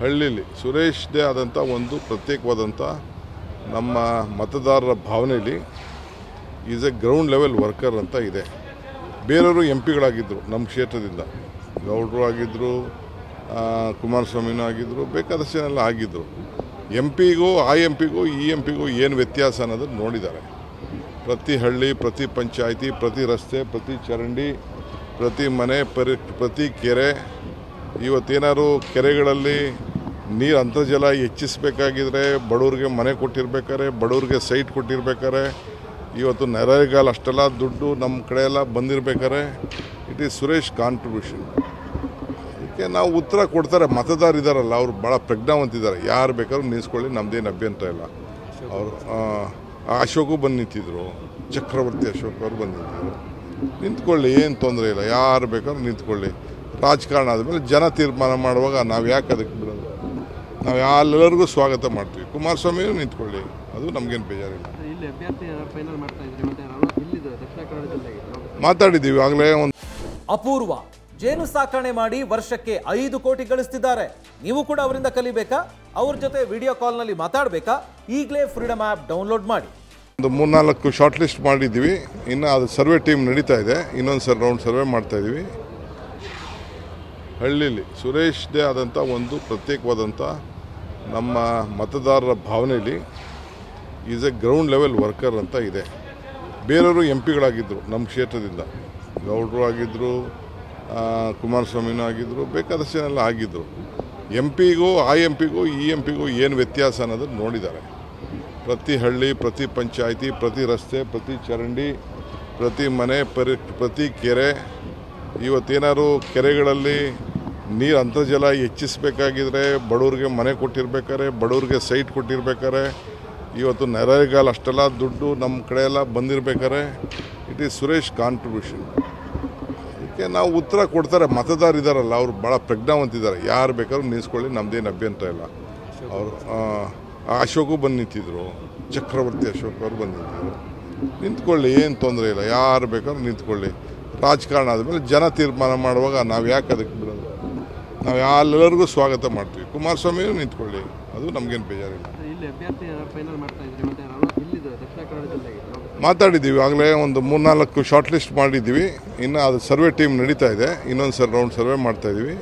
ಹಳ್ಳಿಲಿ ಸುರೇಶ್ದೇ ಆದಂಥ ಒಂದು ಪ್ರತ್ಯೇಕವಾದಂಥ ನಮ್ಮ ಮತದಾರರ ಭಾವನೆಯಲ್ಲಿ is a ground level worker ಅಂತ ಇದೆ. ಬೇರೆಯವರು ಎಂ ಪಿಗಳಾಗಿದ್ದರು ನಮ್ಮ ಕ್ಷೇತ್ರದಿಂದ, ಗೌಡರು ಆಗಿದ್ದರು, ಕುಮಾರಸ್ವಾಮಿನೂ ಆಗಿದ್ದರು, ಬೇಕಾದಷ್ಟು ಜನ ಎಲ್ಲ ಆಗಿದ್ದರು. ಎಂ ಪಿಗೂ ಆ ಎಂ ಪಿಗೂ ಈ ಎಂ ಪಿಗೂ ಏನು ವ್ಯತ್ಯಾಸ ಅನ್ನೋದನ್ನು ನೋಡಿದ್ದಾರೆ. ಪ್ರತಿ ಹಳ್ಳಿ, ಪ್ರತಿ ಪಂಚಾಯಿತಿ, ಪ್ರತಿ ರಸ್ತೆ, ಪ್ರತಿ ಚರಂಡಿ, ಪ್ರತಿ ಮನೆ, ಪ್ರತಿ ಕೆರೆ, ಇವತ್ತೇನಾದ್ರು ಕೆರೆಗಳಲ್ಲಿ ನೀರು ಅಂತರ್ಜಲ ಹೆಚ್ಚಿಸಬೇಕಾಗಿದ್ರೆ ಬಡವ್ರಿಗೆ ಮನೆ ಕೊಟ್ಟಿರ್ಬೇಕಾರೆ, ಬಡವ್ರಿಗೆ ಸೈಟ್ ಕೊಟ್ಟಿರ್ಬೇಕಾರೆ, ಇವತ್ತು ನರೇಗಾಲ್ ಅಷ್ಟೆಲ್ಲ ದುಡ್ಡು ನಮ್ಮ ಕಡೆ ಎಲ್ಲ ಬಂದಿರಬೇಕಾರೆ ಇಟ್ ಈಸ್ ಸುರೇಶ್ ಕಾಂಟ್ರಿಬ್ಯೂಷನ್. ಅದಕ್ಕೆ ನಾವು ಉತ್ತರ ಕೊಡ್ತಾರೆ. ಮತದಾರ ಇದ್ದಾರಲ್ಲ, ಅವರು ಭಾಳ ಪ್ರಜ್ಞಾವಂತಿದ್ದಾರೆ. ಯಾರು ಬೇಕಾದ್ರೂ ನಿಲ್ಲಿಸ್ಕೊಳ್ಳಿ, ನಮ್ಮದೇನು ಅಭ್ಯಂತರ ಇಲ್ಲ. ಅವರು ಅಶೋಕು ಬಂದು ನಿಂತಿದ್ರು, ಚಕ್ರವರ್ತಿ ಅಶೋಕ್ ಅವರು ಬಂದು ನಿಂತಿದ್ರು. ನಿಂತ್ಕೊಳ್ಳಿ, ಏನು ತೊಂದರೆ ಇಲ್ಲ, ಯಾರು ಬೇಕಾದ್ರೂ ನಿಂತ್ಕೊಳ್ಳಿ. ರಾಜಕಾರಣ ಆದಮೇಲೆ ಜನ ತೀರ್ಮಾನ ಮಾಡುವಾಗ ನಾವು ಯಾಕೆ ಅದಕ್ಕೆ ಬಿಡೋದು? ನಾವು ಎಲ್ಲರಿಗೂ ಸ್ವಾಗತ ಮಾಡ್ತೀವಿ. ಕುಮಾರಸ್ವಾಮಿಯೂ ನಿಂತ್ಕೊಳ್ಳಿ, ಅದು ನಮಗೇನು ಬೇಜಾರಿಲ್ಲ. ಮಾತಾಡಿದ್ದೀವಿ ಆಗಲೇ. ಒಂದು ಅಪೂರ್ವ ಜೇನು ಸಾಕಣೆ ಮಾಡಿ ವರ್ಷಕ್ಕೆ 5 ಕೋಟಿ ಗಳಿಸ್ತಿದ್ದಾರೆ. ನೀವು ಕೂಡ ಅವರಿಂದ ಕಲಿಬೇಕಾ? ಅವ್ರ ಜೊತೆ ವಿಡಿಯೋ ಕಾಲ್ನಲ್ಲಿ ಮಾತಾಡಬೇಕಾ? ಈಗಲೇ ಫ್ರೀಡಮ್ ಆ್ಯಪ್ ಡೌನ್ಲೋಡ್ ಮಾಡಿ. ಒಂದು 3-4 ಶಾರ್ಟ್ ಲಿಸ್ಟ್ ಮಾಡಿದ್ದೀವಿ. ಇನ್ನು ಅದು ಸರ್ವೆ ಟೀಮ್ ನಡೀತಾ ಇದೆ. ಇನ್ನೊಂದು ರೌಂಡ್ ಸರ್ವೆ ಮಾಡ್ತಾ ಇದ್ದೀವಿ. ಹಳ್ಳಿಲಿ ಸುರೇಶ್ದೇ ಆದಂಥ ಒಂದು ಪ್ರತ್ಯೇಕವಾದಂಥ ನಮ್ಮ ಮತದಾರರ ಭಾವನೆಯಲ್ಲಿ is a ground level worker ಅಂತ ಇದೆ. ಬೇರೆಯವರು ಎಂ ಪಿಗಳಾಗಿದ್ದರು ನಮ್ಮ ಕ್ಷೇತ್ರದಿಂದ, ಗೌಡರು ಆಗಿದ್ದರು, ಕುಮಾರಸ್ವಾಮಿನೂ ಆಗಿದ್ದರು, ಬೇಕಾದಷ್ಟು ಜನ ಎಲ್ಲ ಆಗಿದ್ದರು. ಎಂ ಪಿಗೂ ಆ ಎಂ ಪಿಗೂ ಈ ಎಂ ಪಿಗೂ ಏನು ವ್ಯತ್ಯಾಸ ಅನ್ನೋದನ್ನು ನೋಡಿದ್ದಾರೆ. ಪ್ರತಿ ಹಳ್ಳಿ, ಪ್ರತಿ ಪಂಚಾಯಿತಿ, ಪ್ರತಿ ರಸ್ತೆ, ಪ್ರತಿ ಚರಂಡಿ, ಪ್ರತಿ ಮನೆ, ಪ್ರತಿ ಕೆರೆ, ಇವತ್ತೇನಾದ್ರು ಕೆರೆಗಳಲ್ಲಿ ನೀರು ಅಂತರ್ಜಲ ಹೆಚ್ಚಿಸಬೇಕಾಗಿದ್ರೆ ಬಡವ್ರಿಗೆ ಮನೆ ಕೊಟ್ಟಿರ್ಬೇಕಾರೆ, ಬಡವ್ರಿಗೆ ಸೈಟ್ ಕೊಟ್ಟಿರ್ಬೇಕಾರೆ, ಇವತ್ತು ನರೇಗಾಲ್ ಅಷ್ಟೆಲ್ಲ ದುಡ್ಡು ನಮ್ಮ ಕಡೆ ಎಲ್ಲ ಬಂದಿರಬೇಕಾರೆ ಇಟ್ ಈಸ್ ಸುರೇಶ್ ಕಾಂಟ್ರಿಬ್ಯೂಷನ್. ಅದಕ್ಕೆ ನಾವು ಉತ್ತರ ಕೊಡ್ತಾರೆ. ಮತದಾರ ಇದ್ದಾರಲ್ಲ, ಅವರು ಭಾಳ ಪ್ರಜ್ಞಾವಂತಿದ್ದಾರೆ. ಯಾರು ಬೇಕಾದ್ರೂ ನಿಲ್ಲಿಸ್ಕೊಳ್ಳಿ, ನಮ್ಮದೇನು ಅಭ್ಯಂತರ ಇಲ್ಲ. ಅವರು ಅಶೋಕು ಬಂದು ನಿಂತಿದ್ರು, ಚಕ್ರವರ್ತಿ ಅಶೋಕ್ ಅವರು ಬಂದು ನಿಂತಿದ್ರು. ನಿಂತ್ಕೊಳ್ಳಿ, ಏನು ತೊಂದರೆ ಇಲ್ಲ, ಯಾರು ಬೇಕಾದ್ರೂ ನಿಂತ್ಕೊಳ್ಳಿ. ರಾಜಕಾರಣ ಆದಮೇಲೆ ಜನ ತೀರ್ಮಾನ ಮಾಡುವಾಗ ನಾವು ಯಾಕೆ ಅದಕ್ಕೆ ಬಿಡೋದು? ನಾವು ಎಲ್ಲರಿಗೂ ಸ್ವಾಗತ ಮಾಡ್ತೀವಿ. ಕುಮಾರಸ್ವಾಮಿಯೂ ನಿಂತ್ಕೊಳ್ಳಿ, ಅದು ನಮಗೇನು ಬೇಜಾರಿಲ್ಲ. ಮಾತಾಡಿದ್ದೀವಿ ಆಗಲೇ. ಒಂದು 3-4 ಶಾರ್ಟ್ ಲಿಸ್ಟ್ ಮಾಡಿದ್ದೀವಿ. ಇನ್ನು ಅದು ಸರ್ವೆ ಟೀಮ್ ನಡೀತಾ ಇದೆ. ಇನ್ನೊಂದು ರೌಂಡ್ ಸರ್ವೆ ಮಾಡ್ತಾ ಇದ್ದೀವಿ.